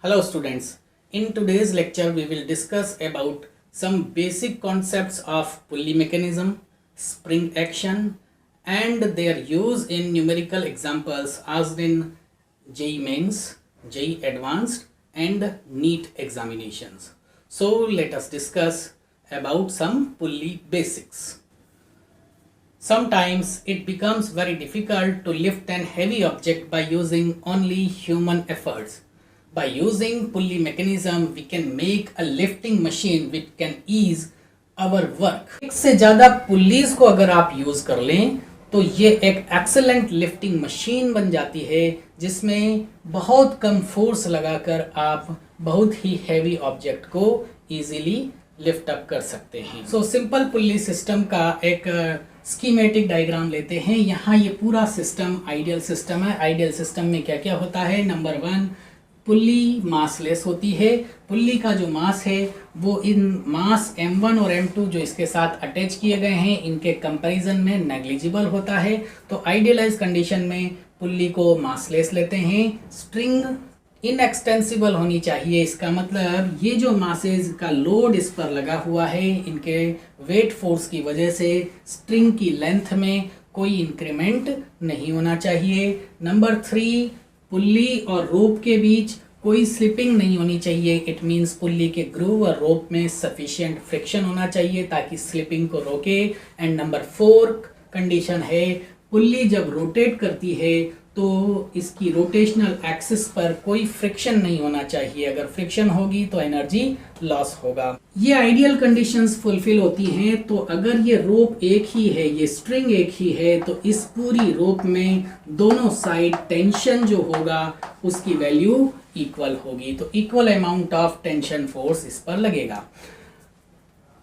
Hello students, in today's lecture we will discuss about some basic concepts of pulley mechanism, spring action and their use in numerical examples asked in JEE Mains, JEE Advanced and NEET examinations. So let us discuss about some pulley basics. Sometimes it becomes very difficult to lift an heavy object by using only human efforts. By using pulley mechanism, we can make a lifting machine which can ease our work. एक से ज़्यादा पुल्लीज को अगर आप use कर लें तो ये एक एक्सेलेंट लिफ्टिंग मशीन बन जाती है जिसमें बहुत कम फोर्स लगाकर आप बहुत ही हैवी ऑब्जेक्ट को इजीली लिफ्ट अप कर सकते हैं। सो सिंपल पुल्ली सिस्टम का एक स्कीमेटिक डायग्राम लेते हैं। यहाँ ये पूरा सिस्टम आइडियल सिस्टम है। आइडियल सिस्टम में क्या क्या होता है? नंबर 1, पुल्ली मासलेस होती है। पुल्ली का जो मास है वो इन मास m1 और m2 जो इसके साथ अटैच किए गए हैं इनके कंपैरिजन में नेग्लिजिबल होता है। तो आइडियलाइज कंडीशन में पुल्ली को मासलेस लेते हैं। स्ट्रिंग इनएक्सटेंसिबल होनी चाहिए। इसका मतलब ये जो मासेज का लोड इस पर लगा हुआ है इनके वेट फोर्स की वजह से स्ट्रिंग की लेंथ में कोई इंक्रीमेंट नहीं होना चाहिए। नंबर 3, पुल्ली और रोप के बीच कोई स्लिपिंग नहीं होनी चाहिए। इट मीन्स पुल्ली के ग्रूव और रोप में सफिशिएंट फ्रिक्शन होना चाहिए ताकि स्लिपिंग को रोके। एंड नंबर 4 कंडीशन है पुल्ली जब रोटेट करती है तो इसकी रोटेशनल एक्सिस पर कोई फ्रिक्शन नहीं होना चाहिए। अगर फ्रिक्शन होगी तो एनर्जी लॉस होगा। ये आइडियल कंडीशंस फुलफिल होती हैं। तो अगर ये रोप एक ही है, ये स्ट्रिंग एक ही है, तो इस पूरी रोप में दोनों साइड टेंशन जो होगा उसकी वैल्यू इक्वल होगी। तो equal amount of tension force इस पर लगेगा।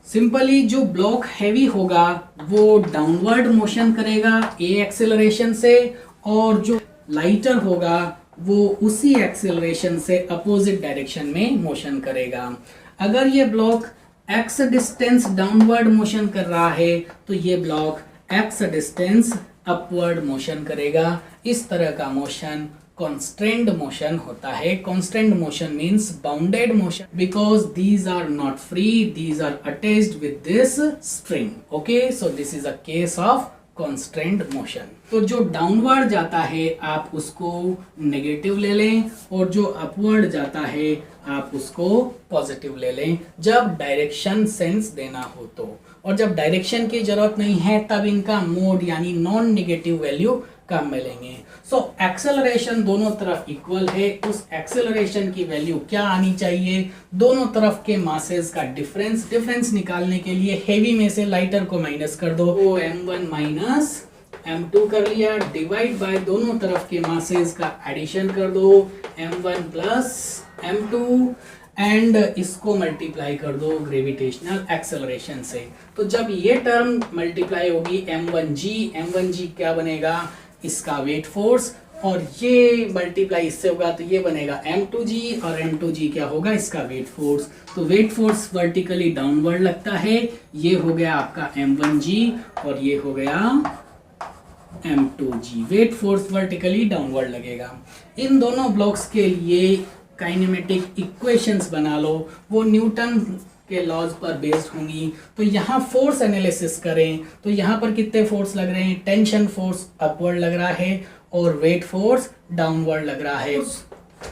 सिंपली जो ब्लॉक हैवी होगा वो डाउनवर्ड मोशन करेगा ए एक्सेलरेशन से और जो लाइटर होगा वो उसी एक्सेलरेशन से अपोजिट डायरेक्शन में मोशन करेगा। अगर ये block x distance downward motion कर रहा है तो ये block x distance upward motion करेगा। इस तरह का मोशन constrained motion होता है। constrained motion means bounded motion because these are not free, these are attached with this string. Okay, so this is a case of constrained motion. तो जो downward जाता है आप उसको नेगेटिव ले लें और जो अपवर्ड जाता है आप उसको पॉजिटिव ले लें जब डायरेक्शन सेंस देना हो तो। और जब डायरेक्शन की जरूरत नहीं है तब इनका मोड यानी नॉन नेगेटिव वैल्यू कम मिलेंगे। सो एक्सेलरेशन दोनों तरफ इक्वल है। उस एक्सेलरेशन की वैल्यू क्या आनी चाहिए? दोनों तरफ के मासेस का डिफरेंस निकालने के लिए हेवी में से लाइटर को माइनस कर दो। वो m1 माइनस m2 कर लिया, डिवाइड बाय दोनों तरफ के मासेस का एडिशन कर दो m1 प्लस m2 एंड इसको मल्टीप्लाई कर दो ग्रेविटेशनल एक्सेलरेशन से। तो जब ये टर्म मल्टीप्लाई होगी m1g क्या बनेगा? इसका वेट फोर्स, और ये मल्टीप्लाई इससे होगा तो ये बनेगा m2g और m2g क्या होगा? इसका वेट फोर्स। तो वेट फोर्स वर्टिकली डाउनवर्ड लगता है। ये हो गया आपका m1g और ये हो गया m2g। Weight force vertically downward लगेगा। इन दोनों ब्लॉक्स के लिए काइनेमेटिक इक्वेशंस बना लो, वो न्यूटन के लॉज पर बेस्ड होंगी। तो यहाँ फोर्स एनालिसिस करें तो यहाँ पर कितने फोर्स लग रहे हैं? टेंशन फोर्स अपवर्ड लग रहा है और वेट फोर्स डाउनवर्ड लग रहा है।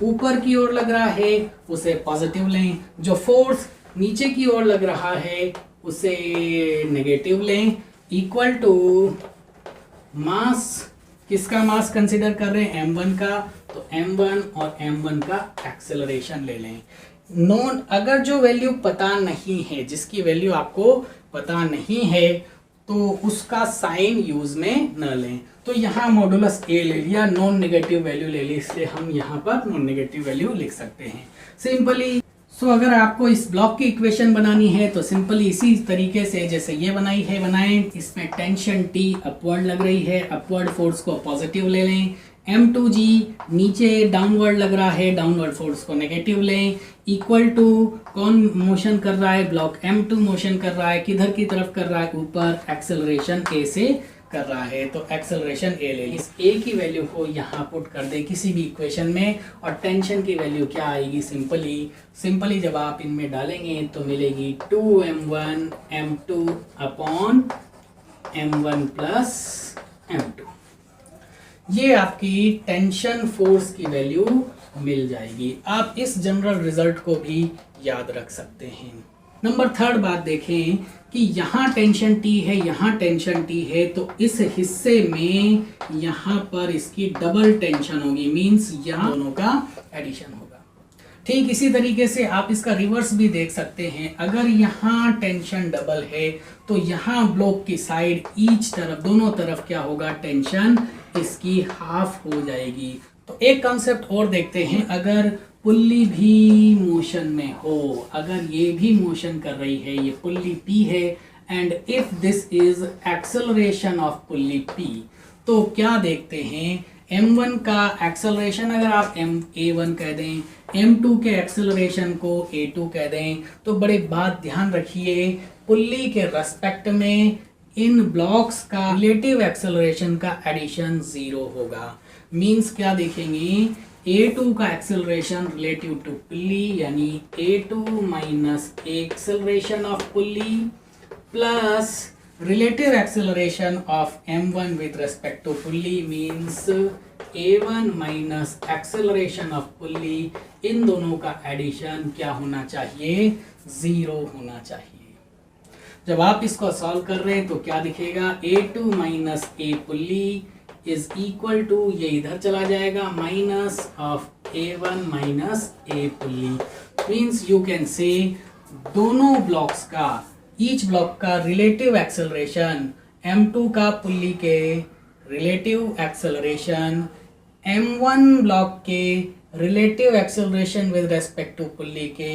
ऊपर की ओर लग रहा है उसे पॉजिटिव लें, जो फोर्स नीचे की ओर लग रहा है उसे नेगेटिव लें। इक्वल टू मास, किसका मास कंसिडर कर रहे हैं? m1 का, तो m1 और m1 का एक्सेलरेशन ले लें। नॉन, अगर जो वैल्यू पता नहीं है, जिसकी वैल्यू आपको पता नहीं है तो उसका साइन यूज में न लें। तो यहाँ मॉडुलस a ले लिया, नॉन नेगेटिव वैल्यू ले ली, इसलिए हम यहाँ पर नॉन नेगेटिव वैल्यू लिख सकते हैं सिंपली। सो अगर आपको इस ब्लॉक की इक्वेशन बनानी है तो सिंपली इसी तरीके से जैसे ये बनाई है बनाएं। इसमें टेंशन T अपवर्ड लग रही है, अपवर्ड फोर्स को पॉजिटिव ले लें। m2g नीचे डाउनवर्ड लग रहा है, डाउनवर्ड फोर्स को नेगेटिव लें। इक्वल टू कौन मोशन कर रहा है? ब्लॉक m2 मोशन कर रहा है। किधर की तरफ कर रहा है? ऊपर। एक्सेलरेशन a से कर रहा है तो एक्सेलरेशन ए ले ली। इस ए की वैल्यू को यहाँ पुट कर दे किसी भी इक्वेशन में, और टेंशन की वैल्यू क्या आएगी, सिंपली जब आप इनमें डालेंगे तो मिलेगी 2m1 m2 upon m1 plus m2। ये आपकी टेंशन फोर्स की वैल्यू मिल जाएगी। आप इस जनरल रिजल्ट को भी याद रख सकते हैं। नंबर 3 बात देखें कि यहाँ टेंशन T है, यहाँ टेंशन T है, तो इस हिस्से में यहाँ पर इसकी डबल टेंशन होगी, मींस यहाँ दोनों का एडिशन होगा। ठीक इसी तरीके से आप इसका रिवर्स भी देख सकते हैं। अगर यहाँ टेंशन डबल है तो यहाँ ब्लॉक की साइड ईच तरफ, दोनों तरफ क्या होगा, टेंशन इसकी हाफ हो जाएगी। तो एक कॉन्सेप्ट और देखते हैं, अगर पुल्ली भी मोशन में हो, अगर ये भी मोशन कर रही है, ये पुल्ली P है, and if this is acceleration of pulley P, तो क्या देखते हैं, m1 का एक्सेलरेशन अगर आप a1 कह दें, m2 के एक्सेलरेशन को a2 कह दें, तो बड़े बात ध्यान रखिए, पुल्ली के रेस्पेक्ट में इन ब्लॉक्स का रिलेटिव एक्सेलरेशन का एडिशन 0 होगा। मींस क्या देखेंगे, a2 का एक्सेलरेशन रिलेटिव टू पुल्ली यानी a2 minus acceleration of pulley plus relative acceleration of m1 with respect to pulley means a1 minus acceleration of pulley, इन दोनों का एडिशन क्या होना चाहिए, 0 होना चाहिए। जब आप इसको सॉल्व कर रहे हैं तो क्या दिखेगा, a2 minus a pulley is equal to, ये इधर चला जाएगा, minus of a1 minus a pulley. Means you can say दोनों ब्लॉक्स का, ईच ब्लॉक का रिलेटिव एक्सेलरेशन, m2 का पुल्ली के रिलेटिव एक्सेलरेशन m1 ब्लॉक के relative acceleration with respect to pulley के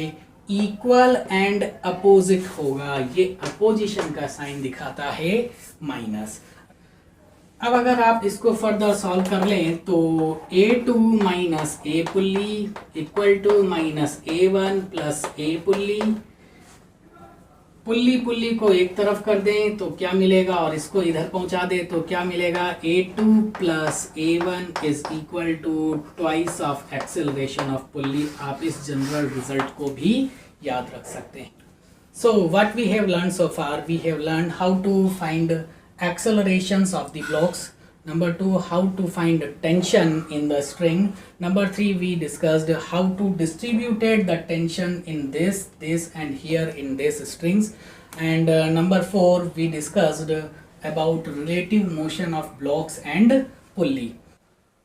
इक्वल एंड अपोजिट होगा। ये अपोजिशन का साइन दिखाता है माइनस। अब अगर आप इसको फर्दर सॉल्व कर लें तो a2 minus a pulley equal to minus a1 plus a pulley, pulley को एक तरफ कर दें तो क्या मिलेगा, और इसको इधर पहुंचा दें तो क्या मिलेगा, a2 plus a1 is equal to twice of acceleration of pulley. आप इस जनरल रिजल्ट को भी याद रख सकते हैं। So what we have learn so far, we have learn how to find accelerations of the blocks. Number 2, how to find tension in the string. Number 3, we discussed how to distribute the tension in this and here in this strings. And number 4, we discussed about relative motion of blocks and pulley.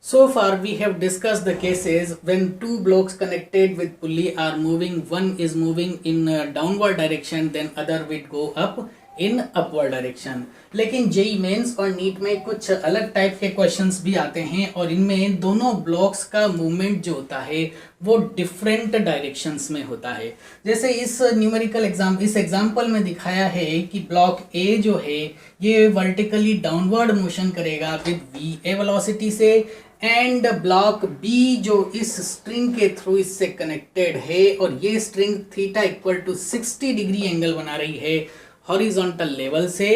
So far we have discussed the cases when two blocks connected with pulley are moving, one is moving in downward direction, then other will go up in upward direction. लेकिन JEE mains और NEET में कुछ अलग type के questions भी आते हैं और इनमें दोनों ब्लॉक्स का मूवमेंट जो होता है वो डिफरेंट डायरेक्शंस में होता है। जैसे इस न्यूमेरिकल इस एग्जांपल में दिखाया है कि ब्लॉक ए जो है ये वर्टिकली डाउनवर्ड मोशन करेगा विद va वेलोसिटी से, एंड ब्लॉक बी जो इस स्ट्रिंग के थ्रू इससे कनेक्टेड है और ये string theta equal to 60 degree angle बना रही है हॉरिजॉन्टल लेवल से।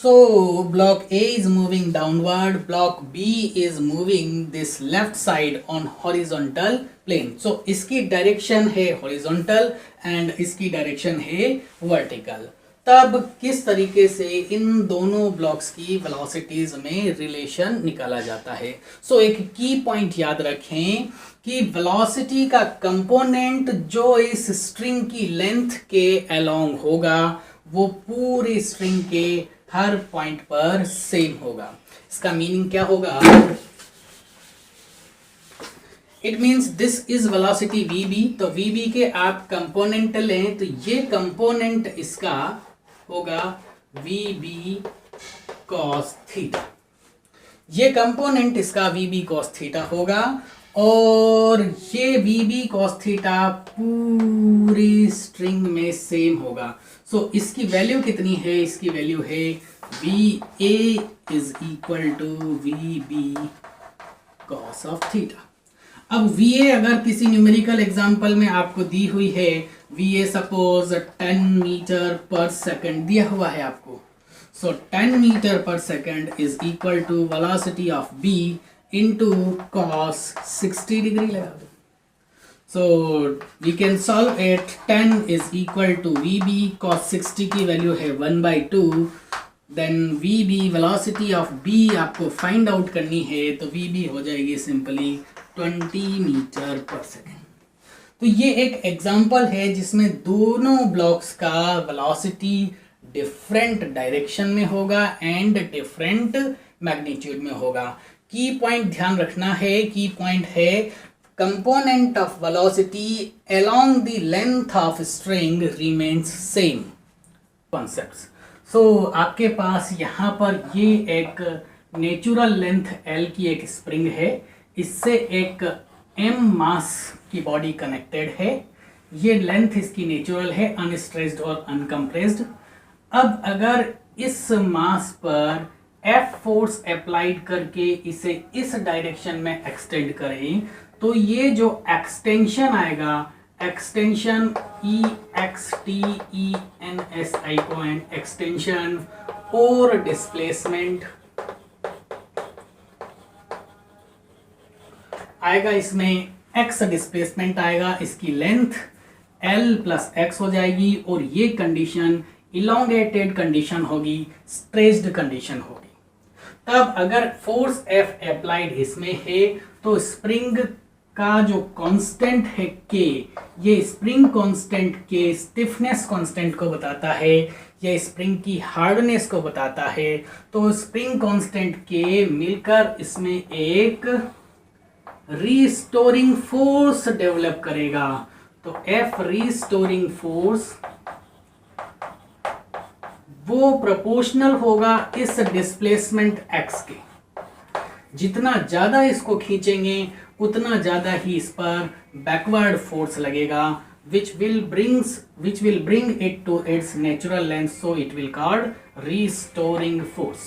So block A is moving downward, block B is moving this left side on horizontal plane. So इसकी डायरेक्शन है हॉरिजॉन्टल एंड इसकी डायरेक्शन है वर्टिकल। तब किस तरीके से इन दोनों ब्लॉक्स की वेलोसिटीज में रिलेशन निकाला जाता है। सो एक की पॉइंट याद रखें कि वेलोसिटी का कंपोनेंट जो इस स्ट्रिंग की लेंथ के अलोंग होगा वो पूरी स्ट्रिंग के हर पॉइंट पर सेम होगा। इसका मीनिंग क्या होगा, it means this is velocity vb, तो vb के आप कंपोनेंट लें तो ये कंपोनेंट इसका होगा vb cos थीटा, ये कंपोनेंट इसका vb cos थीटा होगा और ये vb cos थीटा पूरी स्ट्रिंग में सेम होगा। सो इसकी वैल्यू कितनी है, इसकी वैल्यू है va is equal to vb cos of theta. अब va अगर किसी न्यूमेरिकल एग्जांपल में आपको दी हुई है, va सपोज 10 मीटर पर सेकंड दिया हुआ है आपको, So 10 meter per second is equal to velocity of b into cos 60 degree लगा दो. So we can solve it. 10 is equal to vb cos 60 की वैल्यू है 1/2. Then vb velocity of b आपको फाइंड आउट करनी है, तो vb हो जाएगी सिंपली 20 मीटर पर सेकेंड. तो ये एक एग्जांपल है जिसमें दोनों ब्लॉक्स का वेलोसिटी डिफरेंट डायरेक्शन में होगा एंड डिफरेंट मैग्नीट्यूड में होगा. की पॉइंट ध्यान रखना है, की पॉइंट है component of velocity along the length of string remains same concepts. So आपके पास यहाँ पर ये एक नेचुरल लेंथ L की एक स्प्रिंग है, इससे एक M मास की बॉडी कनेक्टेड है. ये लेंथ इसकी नेचुरल है, अनस्ट्रेस्ड और अनकम्प्रेस्ड. अब अगर इस मास पर F फोर्स अप्लाइड करके इसे इस डायरेक्शन में एक्सटेंड करें, तो ये जो एक्सटेंशन आएगा, एक्सटेंशन EXTENSI को एंड एक्सटेंशन और डिस्प्लेसमेंट आएगा. इसमें x डिस्प्लेसमेंट आएगा, इसकी लेंथ L प्लस x हो जाएगी और ये कंडीशन इलोंगेटेड कंडीशन होगी, स्ट्रेस्ड कंडीशन होगी. तब अगर फोर्स F अप्लाइड इसमें है तो स्प्रिंग का जो कांस्टेंट है K, ये spring constant K stiffness constant को बताता है, ये स्प्रिंग की हार्डनेस को बताता है. तो स्प्रिंग कांस्टेंट K मिलकर इसमें एक रीस्टोरिंग फोर्स डेवलप करेगा. तो F रीस्टोरिंग फोर्स वो प्रोपोर्शनल होगा इस डिस्प्लेसमेंट x के. जितना ज्यादा इसको खींचेंगे उतना ज्यादा ही इस पर बैकवर्ड फोर्स लगेगा, which will bring it to its natural length, so it will called restoring force.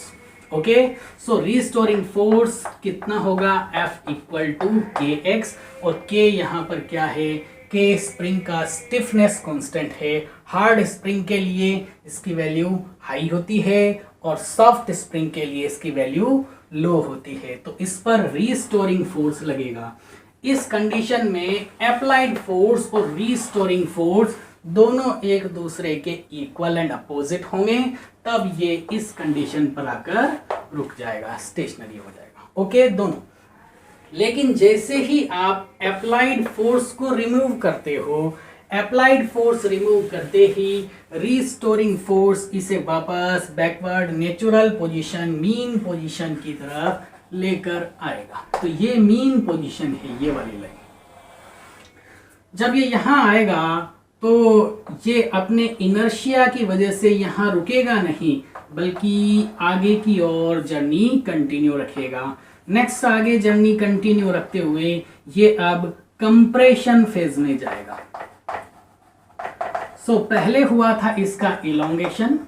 Okay, so restoring force कितना होगा, F इक्वल टू kx, और k यहाँ पर क्या है, k स्प्रिंग का स्टिफनेस कांस्टेंट है. हार्ड स्प्रिंग के लिए इसकी वैल्यू हाई होती है और सॉफ्ट स्प्रिंग के लिए इसकी वैल्यू लो होती है. तो इस पर रीस्टोरिंग फोर्स लगेगा. इस कंडीशन में अप्लाइड फोर्स और रीस्टोरिंग फोर्स दोनों एक दूसरे के इक्वल एंड अपोजिट होंगे, तब ये इस कंडीशन पर आकर रुक जाएगा, स्टेशनरी हो जाएगा. ओके, दोनों. लेकिन जैसे ही आप अप्लाइड फोर्स को रिमूव करते हो, अप्लाइड फोर्स रिमूव करते ही रीस्टोरिंग फोर्स इसे वापस backward natural position, mean position की तरफ लेकर आएगा. तो ये मीन पोजीशन है, ये वाली लाइन. जब ये यहां आएगा तो ये अपने इनर्शिया की वजह से यहां रुकेगा नहीं, बल्कि आगे की ओर जर्नी कंटिन्यू रखेगा. नेक्स्ट आगे जर्नी कंटिन्यू रखते हुए ये अब कंप्रेशन फेज में जाएगा. सो पहले हुआ था इसका इलोंगेशन,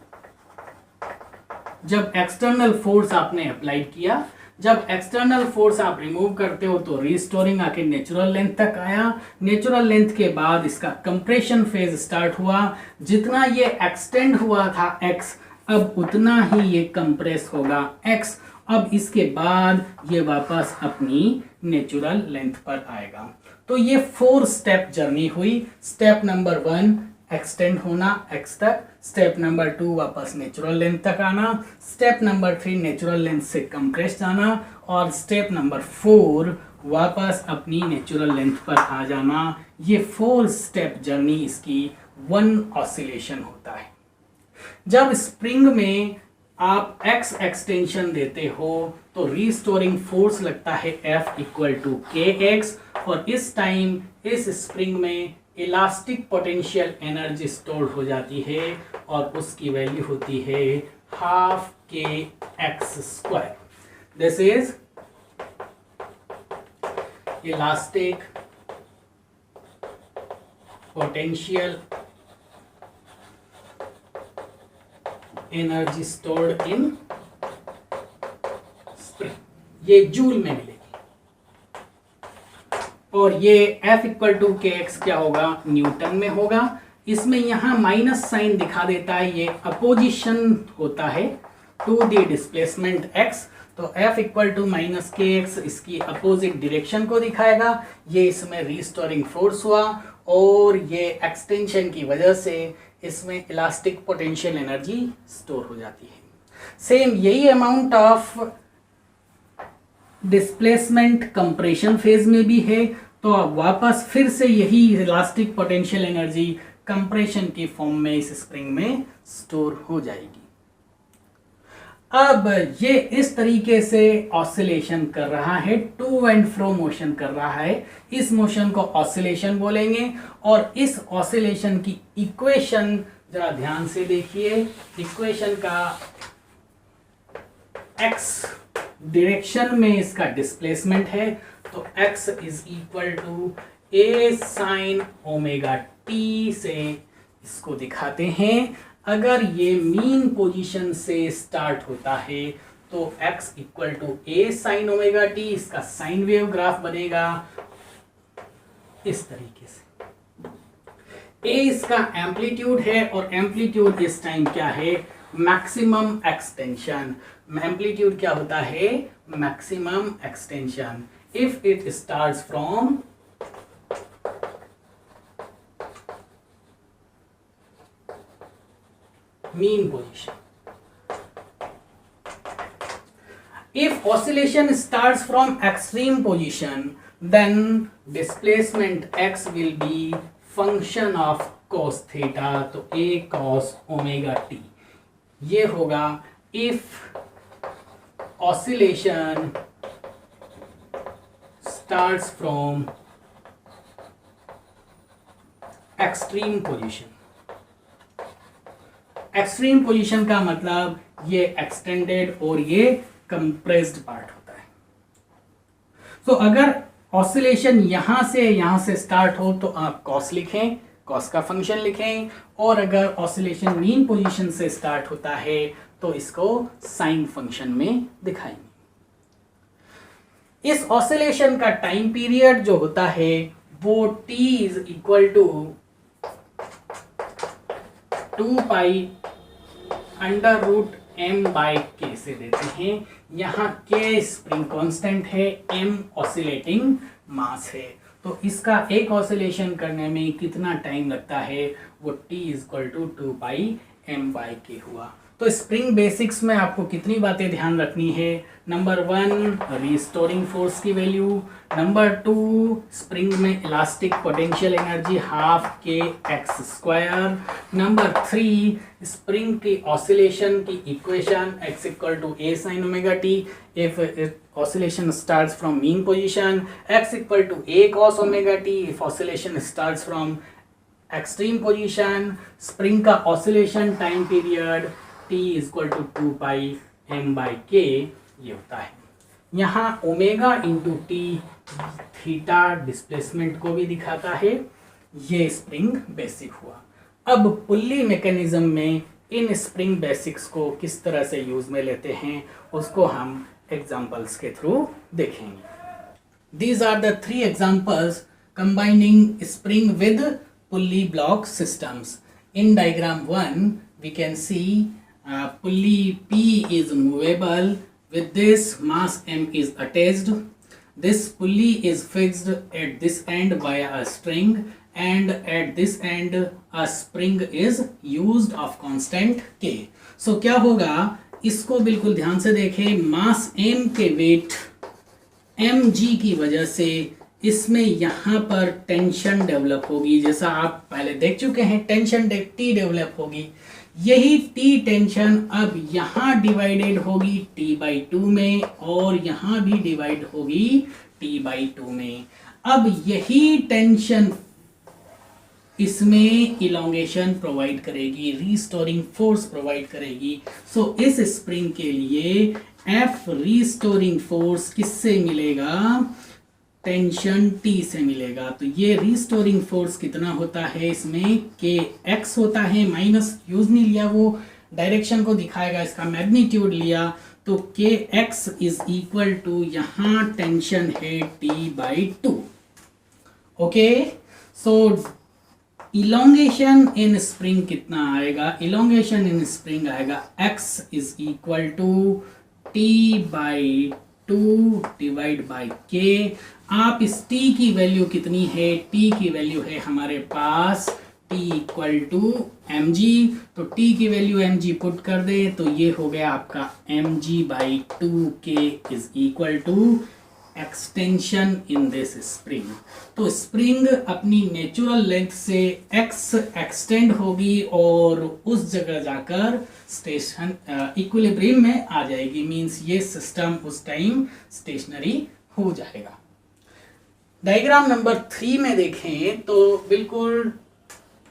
जब एक्सटर्नल फोर्स आपने अप्लाइड किया. जब एक्सटर्नल फोर्स आप रिमूव करते हो तो रीस्टोरिंग आके नेचुरल लेंथ तक आया. नेचुरल लेंथ के बाद इसका कंप्रेशन फेज स्टार्ट हुआ. जितना ये एक्सटेंड हुआ था x, अब उतना ही ये कंप्रेस होगा x. अब इसके बाद ये वापस अपनी नेचुरल लेंथ पर आएगा. तो ये 4 स्टेप जर्नी हुई. स्टेप नंबर 1 एक्सटेंड होना x तक, स्टेप नंबर 2 वापस नेचुरल लेंथ तक आना, स्टेप नंबर 3 नेचुरल लेंथ से कंप्रेस जाना, और स्टेप नंबर 4 वापस अपनी नेचुरल लेंथ पर आ जाना. ये 4 स्टेप जर्नी इसकी 1 ऑसिलेशन होता है. जब स्प्रिंग में आप x एक्सटेंशन देते हो तो रीस्टोरिंग फोर्स लगता है F इक्वल टू kx, और इस टाइम इस स्प्रिंग में इलास्टिक पोटेंशियल एनर्जी स्टोर हो जाती है और उसकी वैल्यू होती है half kx². This is elastic potential energy stored in spring. ये जूल में मिलेगी. और ये F इक्वल टू kx क्या होगा, न्यूटन में होगा. इसमें यहां माइनस साइन दिखा देता है, ये अपोजिशन होता है. To the displacement x। तो F equal to minus K X इसकी अपोजिट डायरेक्शन को दिखाएगा। ये इसमें रिस्टोरिंग फोर्स हुआ और ये एक्सटेंशन की वजह से इसमें इलास्टिक पोटेंशियल एनर्जी स्टोर हो जाती है। सेम यही amount of displacement compression phase में भी है। तो अब वापस फिर से यही इलास्टिक पोटेंशियल एनर्जी कंप्रेशन की फॉर्म में इस स्प्रिंग में स्टोर हो जाएगी। अब ये इस तरीके से ऑसिलेशन कर रहा है, टू एंड फ्रो मोशन कर रहा है। इस मोशन को ऑसिलेशन बोलेंगे और इस ऑसिलेशन की इक्वेशन जरा ध्यान से देखिए। इक्वेशन का x डायरेक्शन में इसका डिस्प्लेसमेंट है, तो x is equal to a sine omega t से इसको दिखाते हैं। अगर ये मीन पोजीशन से स्टार्ट होता है तो x equal to a sine omega t, इसका साइन वेव ग्राफ बनेगा इस तरीके से। a इसका एम्पलीट्यूड है और एम्पलीट्यूड इस टाइम क्या है, मैक्सिमम एक्सटेंशन। एम्पलीट्यूड क्या होता है, maximum extension. If it starts from mean position. If oscillation starts from extreme position, then displacement x will be function of cos theta, तो a cos omega t ये होगा if oscillation starts from extreme position। Extreme position का मतलब ये extended और ये compressed part होता है। तो अगर ऑसिलेशन यहां से स्टार्ट हो तो आप कॉस लिखें, कॉस का फंक्शन लिखें, और अगर ऑसिलेशन मीन पोजीशन से स्टार्ट होता है तो इसको साइन फंक्शन में दिखाएंगे। इस ऑसिलेशन का टाइम पीरियड जो होता है वो t is equal to 2 pi under root m by K से देते हैं। यहाँ k स्प्रिंग कांस्टेंट है, m ऑसिलेटिंग मास है। तो इसका एक ऑसिलेशन करने में कितना टाइम लगता है, वो t equal to 2 pi m by K हुआ। तो स्प्रिंग बेसिक्स में आपको कितनी बातें ध्यान रखनी है। नंबर 1 रिस्टोरिंग फोर्स की वैल्यू, नंबर 2 स्प्रिंग में elastic potential energy half K X square, number 3 spring की ऑसिलेशन की equation x equal to a sine omega t if oscillation starts from mean position, x equal to a cos omega t if oscillation starts from extreme position, spring का oscillation time period t is equal to 2 pi m by k ये होता है। यहाँ omega into T theta displacement को भी दिखाता है। ये स्प्रिंग बेसिक हुआ। अब पुल्ली मैकेनिज्म में इन स्प्रिंग बेसिक्स को किस तरह से यूज में लेते हैं उसको हम एग्जाम्पल्स के थ्रू देखेंगे। These are the 3 examples combining spring with pulley block systems. In diagram 1 we can see pulley P is movable, with this mass M is attached. This pulley is fixed at this end via a string, and at this end a spring is used of constant K. So क्या होगा, इसको बिल्कुल ध्यान से देखें। मास M के wait mg की वजह से इसमें यहाँ पर टेंशन डेवलप होगी। जैसा आप पहले देख चुके हैं, टेंशन T डेवलप होगी। यही T टेंशन अब यहाँ डिवाइडेड होगी T/2 में और यहाँ भी डिवाइड होगी T/2 में। अब यही टेंशन इसमें इलोंगेशन प्रोवाइड करेगी, रिस्टोरिंग फोर्स प्रोवाइड करेगी। सो इस स्प्रिंग के लिए F रिस्टोरिंग फोर्स किससे मिलेगा, टेंशन T से मिलेगा। तो ये रिस्टोरिंग फोर्स कितना होता है, इसमें Kx होता है, माइनस यूज नहीं लिया, वो डायरेक्शन को दिखाएगा, इसका मैग्नीट्यूड लिया। तो Kx इज इक्वल टू यहाँ टेंशन है T/2। Okay, so elongation in spring कितना आएगा? इलोंगेशन इन स्प्रिंग आएगा x is equal to T by 2 divide by K. आप इस t की वैल्यू कितनी है? t की वैल्यू है हमारे पास t equal to M G. तो t की वैल्यू एम जी पुट कर दे तो ये हो गया आपका M G by 2k is equal to extension in this spring. तो स्प्रिंग अपनी नेचुरल लेंथ से x एक्सटेंड होगी और उस जगह जाकर स्टेशन इक्विलिब्रियम में आ जाएगी। मींस ये सिस्टम उस टाइम स्टेशनरी हो जाएगा। डायग्राम नंबर 3 में देखें तो बिल्कुल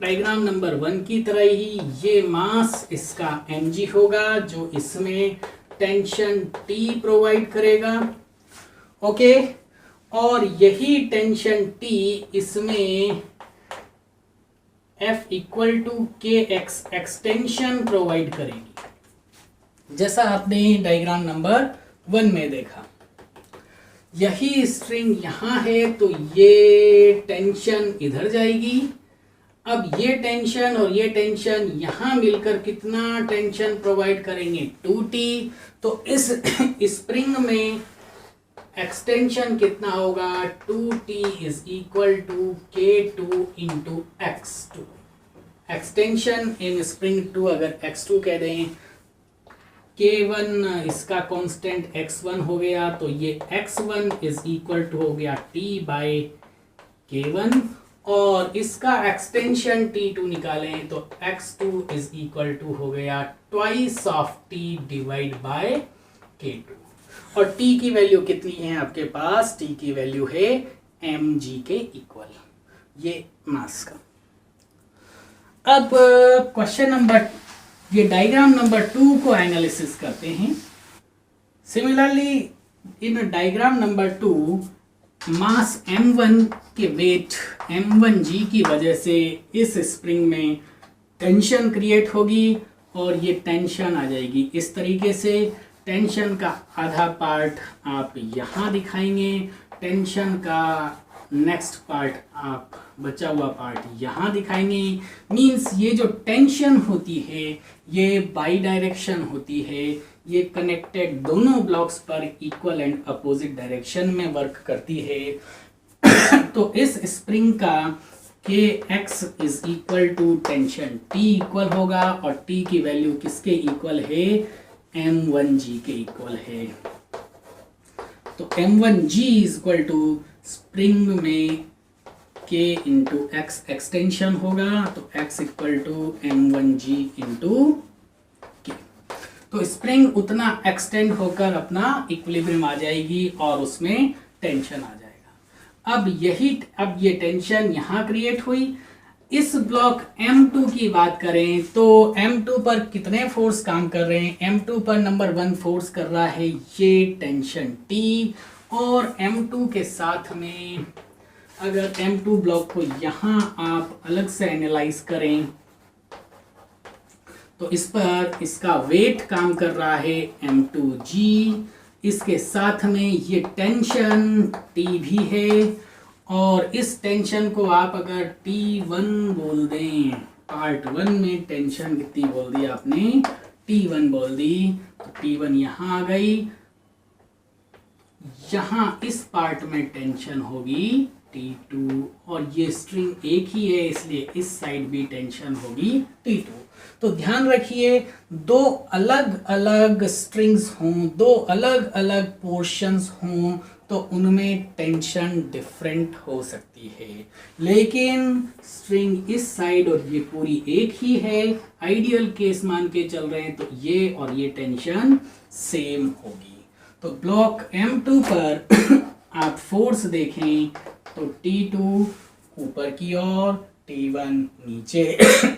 डायग्राम नंबर 1 की तरह ही ये मास इसका mg होगा जो इसमें टेंशन T प्रोवाइड करेगा। ओके, और यही टेंशन T इसमें F इक्वल टू के एक्स एक्सटेंशन प्रोवाइड करेगी, जैसा आपने डायग्राम नंबर 1 में देखा। यही स्ट्रिंग यहां है तो ये टेंशन इधर जाएगी। अब ये टेंशन और ये टेंशन यहां मिलकर कितना टेंशन प्रोवाइड करेंगे? 2T। तो इस स्प्रिंग में एक्सटेंशन कितना होगा? 2T is equal to K2 into X2। Extension in spring 2 अगर X2 कह दें, K1 इसका कांस्टेंट X1 हो गया तो ये X1 इज इक्वल टू हो गया T बाई K1, और इसका एक्सटेंशन T2 निकालें तो X2 इज इक्वल टू हो गया twice of T divide by K2। और T की वैल्यू कितनी है आपके पास? T की वैल्यू है mg के इक्वल, ये मास का। अब क्वेश्चन नंबर, ये डायग्राम नंबर 2 को एनालिसिस करते हैं। Similarly in diagram number 2 mass m1 के वेट m1g की वजह से इस स्प्रिंग में टेंशन क्रिएट होगी और ये टेंशन आ जाएगी इस तरीके से। टेंशन का आधा पार्ट आप यहाँ दिखाएंगे, टेंशन का नेक्स्ट पार्ट आप बचा हुआ पार्ट यहाँ दिखाएंगे। मींस ये जो टेंशन होती है ये बाई डायरेक्शन होती है, ये कनेक्टेड दोनों ब्लॉक्स पर इक्वल एंड अपोजिट डायरेक्शन में वर्क करती है। तो इस स्प्रिंग का K X is equal to tension T equal होगा और T की वैल्यू किसके इक्वल है? m1g के इक्वल है। तो m1g is equal to spring में k इंटू एक्स एक्सटेंशन होगा तो x equal to m1g into k। तो स्प्रिंग उतना एक्सटेंड होकर अपना इक्विलिब्रियम आ जाएगी और उसमें टेंशन आ जाएगा। अब ये टेंशन यहाँ क्रिएट हुई। इस ब्लॉक M2 की बात करें तो M2 पर कितने फोर्स काम कर रहे हैं? M2 पर नंबर 1 फोर्स कर रहा है ये टेंशन T, और M2 के साथ में अगर M2 ब्लॉक को यहाँ आप अलग से एनालाइज करें तो इस पर इसका वेट काम कर रहा है M2G, इसके साथ में ये टेंशन T भी है, और इस टेंशन को आप अगर T1 बोल दें, पार्ट 1 में टेंशन कितनी बोल दी आपने? T1 बोल दी। तो T1 यहाँ आ गई, यहाँ इस पार्ट में टेंशन होगी T2, और ये स्ट्रिंग एक ही है इसलिए इस साइड भी टेंशन होगी T2। तो ध्यान रखिए, दो अलग अलग स्ट्रिंग्स हों, दो अलग अलग पोर्शंस हों तो उनमें टेंशन डिफरेंट हो सकती है, लेकिन स्ट्रिंग इस साइड और ये पूरी एक ही है। आइडियल केस मान के चल रहे हैं तो ये और ये टेंशन सेम होगी। तो ब्लॉक M2 पर आप फोर्स देखें तो T2 ऊपर की ओर, T1 नीचे।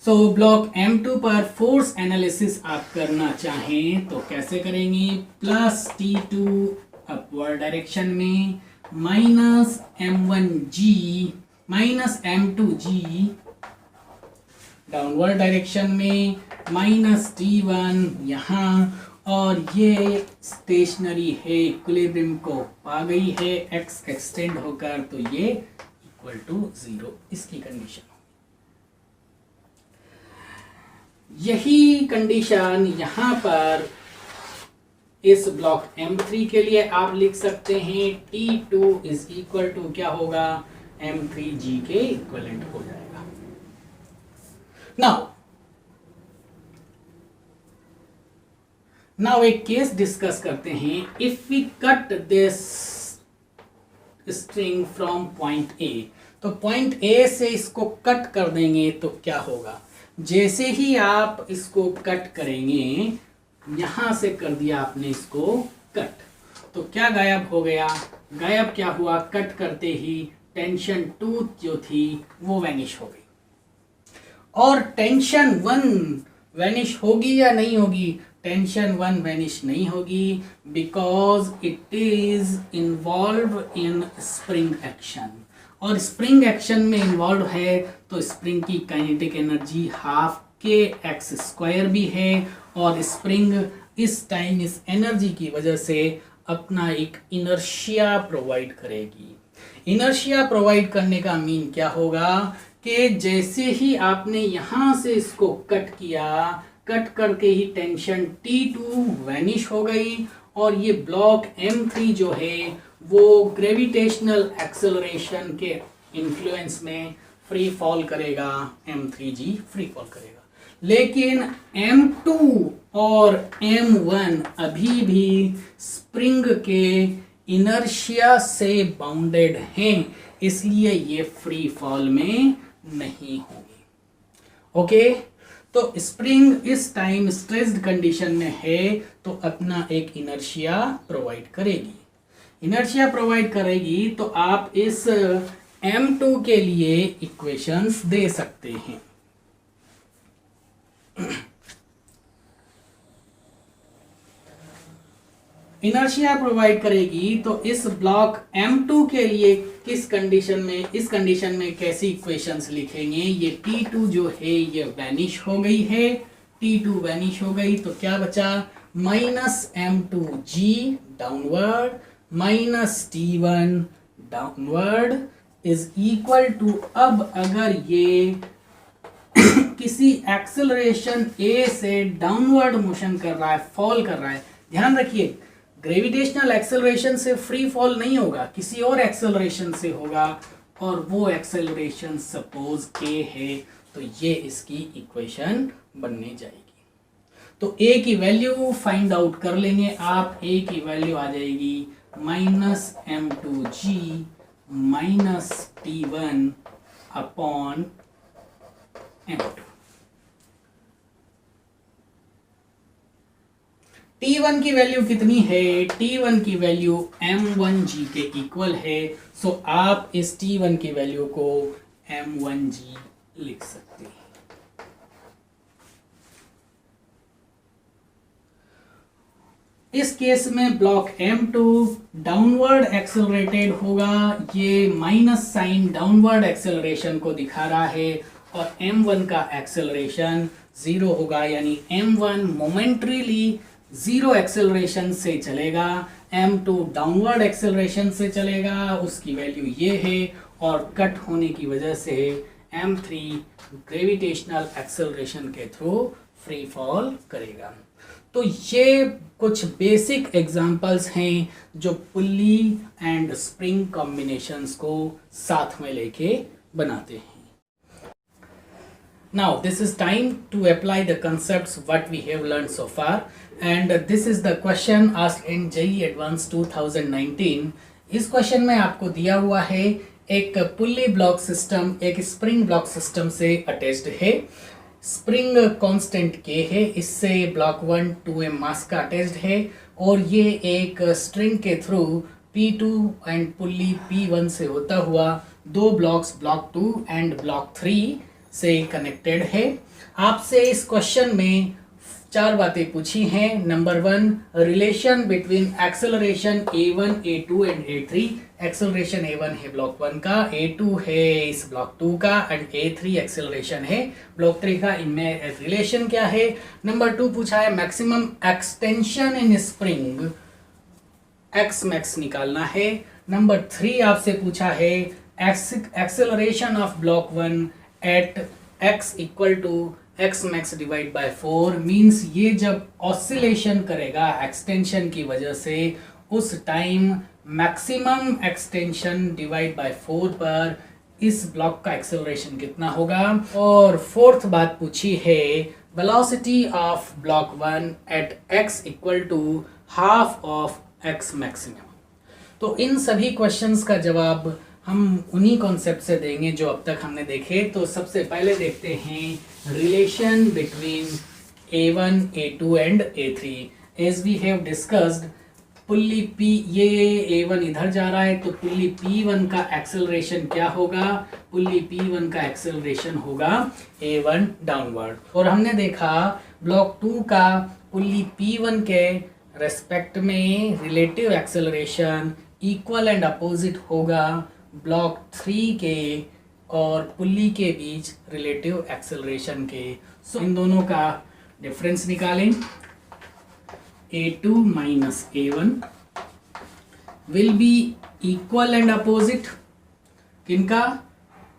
सो ब्लॉक M2 पर फोर्स एनालिसिस आप करना चाहें तो कैसे करेंगे? प्लस T2 अपवर्ड डायरेक्शन में minus M1G minus M2G downward direction में माइनस T1 यहाँ, और ये स्टेशनरी है, इक्विलिब्रियम को पा गई है, x एक्सटेंड होकर, तो ये इक्वल टू 0 इसकी कंडीशन। यही कंडीशन यहाँ पर इस ब्लॉक M3 के लिए आप लिख सकते हैं। T2 इज इक्वल टू क्या होगा, M3G के इक्वलेंट हो जाएगा। नाउ एक केस डिस्कस करते हैं। If we cut this string from point A, तो पॉइंट ए से इसको कट कर देंगे तो क्या होगा, जैसे ही आप इसको कट करेंगे, यहां से कर दिया आपने इसको कट, तो क्या गायब हो गया, गायब क्या हुआ, कट करते ही टेंशन 2 जो थी वो वैनिश हो गई। और टेंशन 1 वैनिश होगी या नहीं होगी, टेंशन 1 वैनिश नहीं होगी, because it is involve in spring action, और स्प्रिंग एक्शन में इन्वॉल्व है तो स्प्रिंग की kinetic energy half K X square भी है, और स्प्रिंग इस टाइम इस एनर्जी की वजह से अपना एक इनर्शिया प्रोवाइड करेगी। इनर्शिया प्रोवाइड करने का मीन क्या होगा कि जैसे ही आपने यहां से इसको कट किया, कट करके ही टेंशन T2 वैनिश हो गई, और ये ब्लॉक M3 जो है वो ग्रेविटेशनल एक्सेलरेशन के इन्फ्लुएंस में फ्री फॉल करेगा, M3G फ्री फॉल करेगा। लेकिन M2 और M1 अभी भी स्प्रिंग के इनर्शिया से बाउंडेड हैं, इसलिए ये फ्री फॉल में नहीं होगी। ओके, तो स्प्रिंग इस टाइम स्ट्रेस्ड कंडीशन में है तो अपना एक इनर्शिया प्रोवाइड करेगी। इनर्शिया प्रोवाइड करेगी तो आप इस M2 के लिए इक्वेशंस दे सकते हैं। इनर्शिया प्रोवाइड करेगी तो इस ब्लॉक M2 के लिए किस कंडीशन में, इस कंडीशन में कैसी इक्वेशंस लिखेंगे, ये T2 जो है ये वैनिश हो गई है, T2 वैनिश हो गई तो क्या बचा, minus M2G downward minus T1 downward is equal to, अब अगर ये किसी एक्सेलरेशन A से डाउनवर्ड मोशन कर रहा है, फॉल कर रहा है, ध्यान रखिए ग्रेविटेशनल एक्सेलरेशन से फ्री फॉल नहीं होगा, किसी और एक्सेलरेशन से होगा, और वो एक्सेलरेशन सपोज A है, तो ये इसकी इक्वेशन बनने जाएगी। तो A की वैल्यू फाइंड आउट कर लेंगे आप, A की वैल्यू आ जाएगी minus M2G minus T1 upon M2। T1 की वैल्यू कितनी है, T1 की वैल्यू M1G के इक्वल है, सो आप इस T1 की वैल्यू को M1G लिख सकते हैं। इस केस में ब्लॉक M2 डाउनवर्ड एक्सेलरेटेड होगा, ये माइनस साइन डाउनवर्ड एक्सेलरेशन को दिखा रहा है, और M1 का एक्सेलरेशन 0 होगा, यानी M1 मोमेंटरीली 0 एक्सेलरेशन से चलेगा, M2 डाउनवर्ड एक्सेलरेशन से चलेगा, उसकी वैल्यू ये है, और कट होने की वजह से M3 ग्रेविटेशनल एक्सेलरेशन के थ्रू फ्री फॉल करेगा। तो ये कुछ बेसिक एग्जांपल्स हैं जो पुल्ली एंड स्प्रिंग कॉम्बिनेशंस को साथ में लेके बनाते हैं। Now this is time to apply the concepts what we have learned so far, and this is the question asked in JEE Advanced 2019. इस क्वेश्चन में आपको दिया हुआ है एक पुल्ली ब्लॉक सिस्टम एक स्प्रिंग ब्लॉक सिस्टम से अटैच्ड है, स्प्रिंग कांस्टेंट K है, इससे ब्लॉक 1 2m मास का अटैच्ड है, और ये एक स्ट्रिंग के through P2 and pulley P1 से होता हुआ दो ब्लॉक्स ब्लॉक 2 एंड ब्लॉक 3 से कनेक्टेड है। आपसे इस क्वेश्चन में 4 बातें पूछी हैं। Number 1, relation between acceleration a1, a2 and a3। Acceleration a1 है ब्लॉक 1 का, a2 है इस ब्लॉक 2 का एंड a3 एक्सेलरेशन है ब्लॉक 3 का। इनमें रिलेशन क्या है। नंबर 2 पूछा है maximum extension in spring, X max निकालना है। नंबर 3 आपसे पूछा है acceleration of block 1 at x equal to X max divide by 4, means ये जब ऑसिलेशन करेगा एक्सटेंशन की वजह से उस time maximum extension divide by 4 पर इस ब्लॉक का एक्सेलरेशन कितना होगा। और 4th बात पूछी है velocity of block 1 at x equal to half of x maximum. तो इन सभी क्वेश्चंस का जवाब हम उन्हीं कॉन्सेप्ट से देंगे जो अब तक हमने देखे। तो सबसे पहले देखते हैं relation between a1, a2 and a3। As we have discussed, pulley P, ये a1 इधर जा रहा है तो पुल्ली P1 का एक्सेलरेशन क्या होगा। पुल्ली P1 का एक्सेलरेशन होगा a1 डाउनवर्ड। और हमने देखा ब्लॉक 2 का पुल्ली P1 के रेस्पेक्ट में relative acceleration equal and opposite होगा ब्लॉक 3 के और पुल्ली के बीच रिलेटिव एक्सेलरेशन के। सो इन दोनों का डिफरेंस निकालें। a2 minus a1 will be equal and opposite किनका,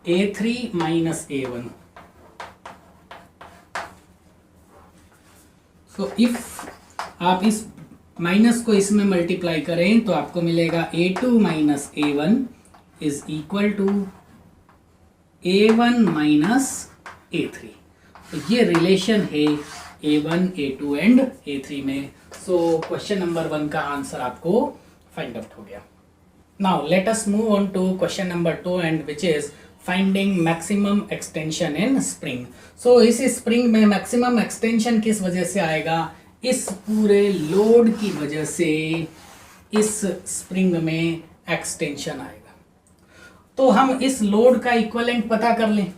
a3 minus a1। So if आप इस माइनस को इसमें मल्टीप्लाई करें तो आपको मिलेगा a2 minus a1 is equal to a1 minus a3। तो ये रिलेशन है a1, a2 एंड a3 में। सो क्वेश्चन नंबर 1 का आंसर आपको फाइंड आउट हो गया। Now let us move on to question number 2 and which is finding maximum extension in spring. So इस spring में मैक्सिमम एक्सटेंशन किस वजह से आएगा, इस पूरे लोड की वजह से इस स्प्रिंग में एक्सटेंशन आएगा। तो हम इस लोड का इक्विवेलेंट पता कर लें।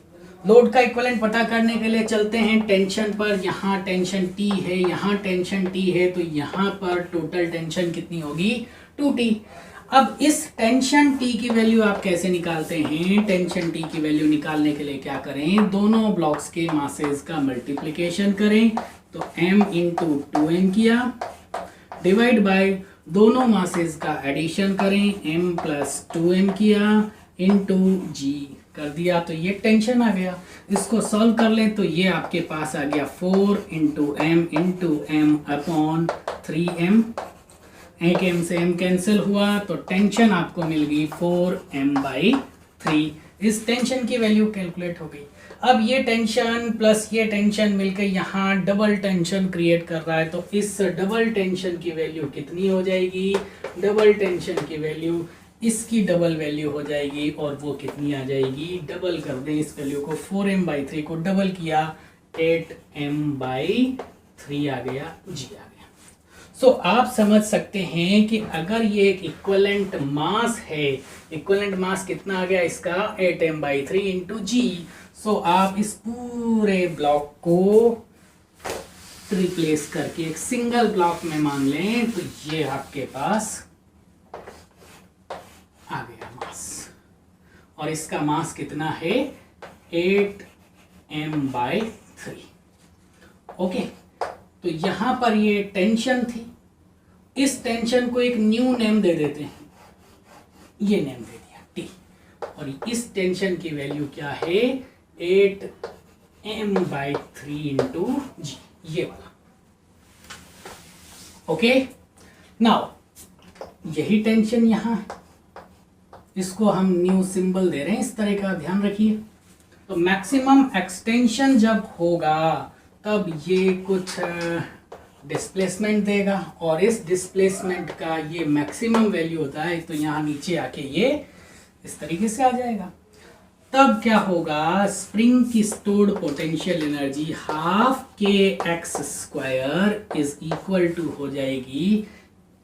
लोड का इक्विवेलेंट पता करने के लिए चलते हैं टेंशन पर। यहाँ टेंशन T है, यहाँ टेंशन T है, तो यहाँ पर टोटल टेंशन कितनी होगी, 2T। अब इस टेंशन T की वैल्यू आप कैसे निकालते हैं। टेंशन T की वैल्यू निकालने के लिए क्या करें, दोनों ब्लॉक्स के मासेस का मल्टीप्लिकेशन करें। तो m इंटू 2m किया डिवाइड बाय दोनों मासेस का एडिशन करें, m प्लस 2m किया इंटू g कर दिया। तो ये टेंशन आ गया। इसको सॉल्व कर ले तो ये आपके पास आ गया 4 इंटू m अपॉन 3m। एक m से m कैंसिल हुआ तो टेंशन आपको मिल गई 4m/3। इस टेंशन की वैल्यू कैलकुलेट हो गई। अब ये टेंशन प्लस ये टेंशन मिलकर यहाँ डबल टेंशन क्रिएट कर रहा है। तो इस डबल टेंशन की वैल्यू कितनी हो जाएगी, डबल टेंशन की वैल्यू इसकी डबल वैल्यू हो जाएगी और वो कितनी आ जाएगी, डबल कर दें इस वैल्यू को, 4m/3 को डबल किया 8m/3 आ गया, g आ गया। सो आप समझ सकते हैं कि अगर ये एक इक्विवेलेंट मास है, इक्विवेलेंट मास कितना आ गया इसका, 8m/3 इंटू g। सो आप इस पूरे ब्लॉक को रिप्लेस करके एक सिंगल ब्लॉक में मान लें तो ये आपके पास आ गया मास, और इसका मास कितना है, 8m/3। ओके, तो यहां पर ये टेंशन थी, इस टेंशन को एक न्यू नेम दे देते हैं, ये नेम दे दिया T, और इस टेंशन की वैल्यू क्या है, 8m/3 इंटू g, ये वाला। ओके, नाउ यही टेंशन यहां है, इसको हम न्यू सिंबल दे रहे हैं, इस तरह का ध्यान रखिए। तो मैक्सिमम एक्सटेंशन जब होगा तब ये कुछ डिस्प्लेसमेंट देगा, और इस डिस्प्लेसमेंट का ये मैक्सिमम वैल्यू होता है, तो यहाँ नीचे आके ये इस तरीके से आ जाएगा। तब क्या होगा, स्प्रिंग की stored potential energy half kx² is equal to हो जाएगी,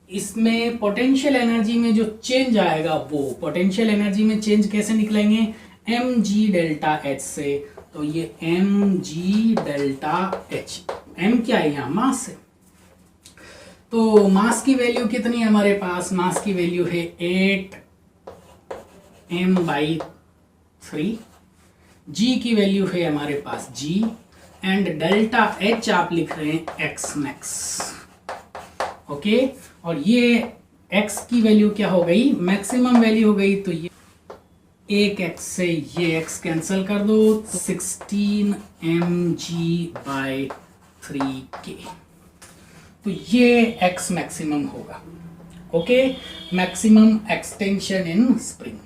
इसमें पोटेंशियल एनर्जी में जो चेंज आएगा, वो पोटेंशियल एनर्जी में चेंज कैसे निकलेंगे, mg डेल्टा h से। तो ये mg डेल्टा h m क्या है यहाँ, मास है। तो मास की वैल्यू कितनी है हमारे पास, मास की वैल्यू है 8m/3। g की वैल्यू है हमारे पास g, एंड डेल्टा h आप लिख रहे हैं x मैक्स। ओके, और ये x की वैल्यू क्या हो गई, मैक्सिमम वैल्यू हो गई। तो ये एक x से ये x कैंसिल कर दो, तो 16mg/3k, तो ये x मैक्सिमम होगा। Okay, maximum extension in spring.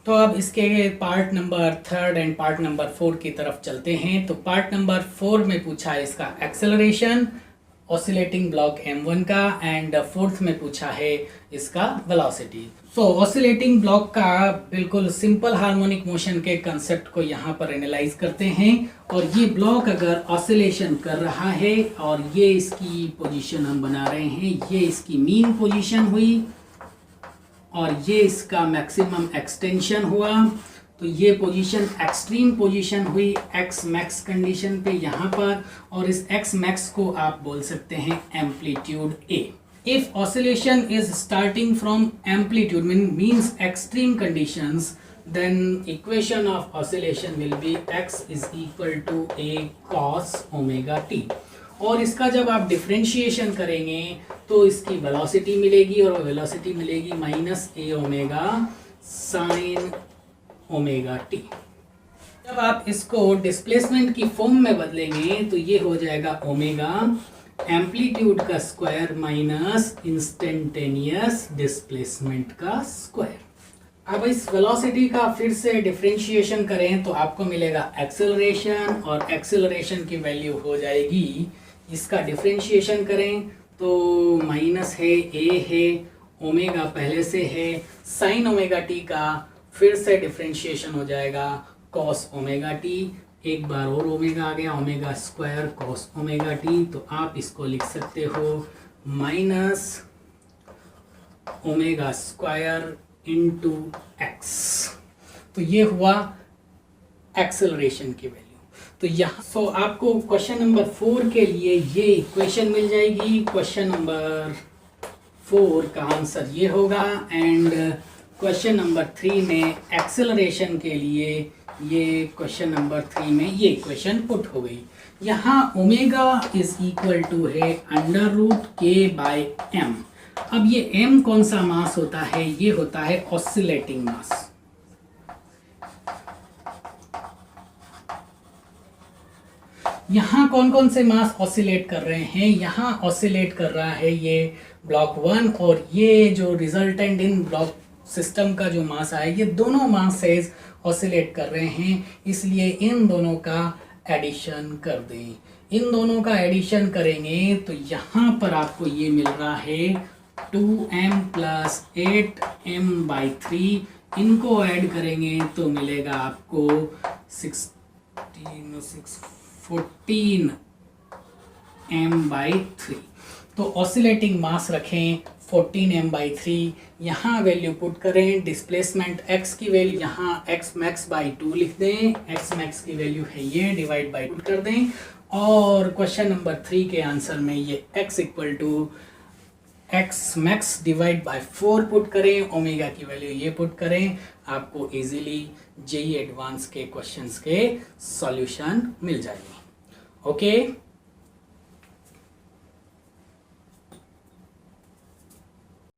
तो अब इसके part number 3 and part number 4 की तरफ चलते हैं। तो पार्ट नंबर 4 में पूछा है इसका एक्सेलरेशन ऑसिलेटिंग ब्लॉक M1 का, एंड 4th में पूछा है इसका वेलोसिटी। सो ऑसिलेटिंग ब्लॉक का बिल्कुल सिंपल हार्मोनिक मोशन के कंसेप्ट को यहाँ पर एनालाइज करते हैं। और ये ब्लॉक अगर ऑसिलेशन कर रहा है और ये इसकी पोजीशन हम बना रहे हैं, ये इसकी मीन पोजीशन हुई और ये इसका मैक्सिमम एक्सटेंशन हुआ, तो ये पोजीशन एक्सट्रीम पोजीशन हुई एक्स मैक्स कंडीशन पे यहाँ पर, और इस एक्स मैक्स को आप बोल सकते हैं amplitude A. If oscillation is starting from amplitude means extreme conditions, then equation of oscillation will be x is equal to a cos omega t। और इसका जब आप डिफ्रेंशिएशन करेंगे तो इसकी वेलोसिटी मिलेगी, और वेलोसिटी मिलेगी माइनस ए ओमेगा साइन ओमेगा टी। जब आप इसको डिस्प्लेसमेंट की फॉर्म में बदलेंगे तो ये हो जाएगा ओमेगा एम्पलीट्यूड का स्क्वायर माइनस इंस्टेंटेनियस डिस्प्लेसमेंट का स्क्वायर। अब इस वेलोसिटी का फिर से डिफरेंशिएशन करें तो आपको मिलेगा एक्सेलरेशन, और एक्सेलरेशन की वैल्यू हो जाएगी, इसका डिफरेंशिएशन करें तो माइनस है, ए है, ओमेगा पहले से है, साइन ओमेगा टी का फिर से डिफरेंशिएशन हो जाएगा कॉस ओमेगा टी, एक बार और ओमेगा आ गया, omega square cos omega T. तो आप इसको लिख सकते हो minus omega square into x. तो ये हुआ एक्सेलरेशन की वैल्यू। तो यहाँ आपको क्वेश्चन नंबर 4 के लिए ये इक्वेशन मिल जाएगी। क्वेश्चन नंबर 4 का आंसर ये होगा, एंड क्वेश्चन नंबर 3 में एक्सेलरेशन के लिए ये क्वेश्चन नंबर 3 में ये इक्वेशन पुट हो गई। यहाँ ओमेगा इज इक्वल टू है √k/m। अब ये m कौन सा मास होता है, ये होता है ऑसिलेटिंग मास। यहाँ कौन कौन से मास ऑसिलेट कर रहे हैं, यहाँ ऑसिलेट कर रहा है ये ब्लॉक 1, और ये जो रिजल्टेंट इन ब्लॉक सिस्टम का जो मास है, ये दोनों मासेस ऑसिलेट कर रहे हैं, इसलिए इन दोनों का एडिशन कर दें। इन दोनों का एडिशन करेंगे तो यहाँ पर आपको ये मिल रहा है 2m + 8m/3। इनको ऐड करेंगे तो मिलेगा आपको 14m/3। तो ऑसिलेटिंग मास रखें 14m/3, यहाँ वैल्यू पुट करें, डिस्प्लेसमेंट x की वैल्यू यहाँ x max/2 लिख दें, x max की वैल्यू है ये, डिवाइड बाई 2 कर दें, और क्वेश्चन नंबर 3 के आंसर में ये x equal to x max divide by 4 put करें, ओमेगा की वैल्यू ये पुट करें, आपको इजीली जेईई एडवांस के क्वेश्चंस के सॉल्यूशन मिल जाएंगे। ओके।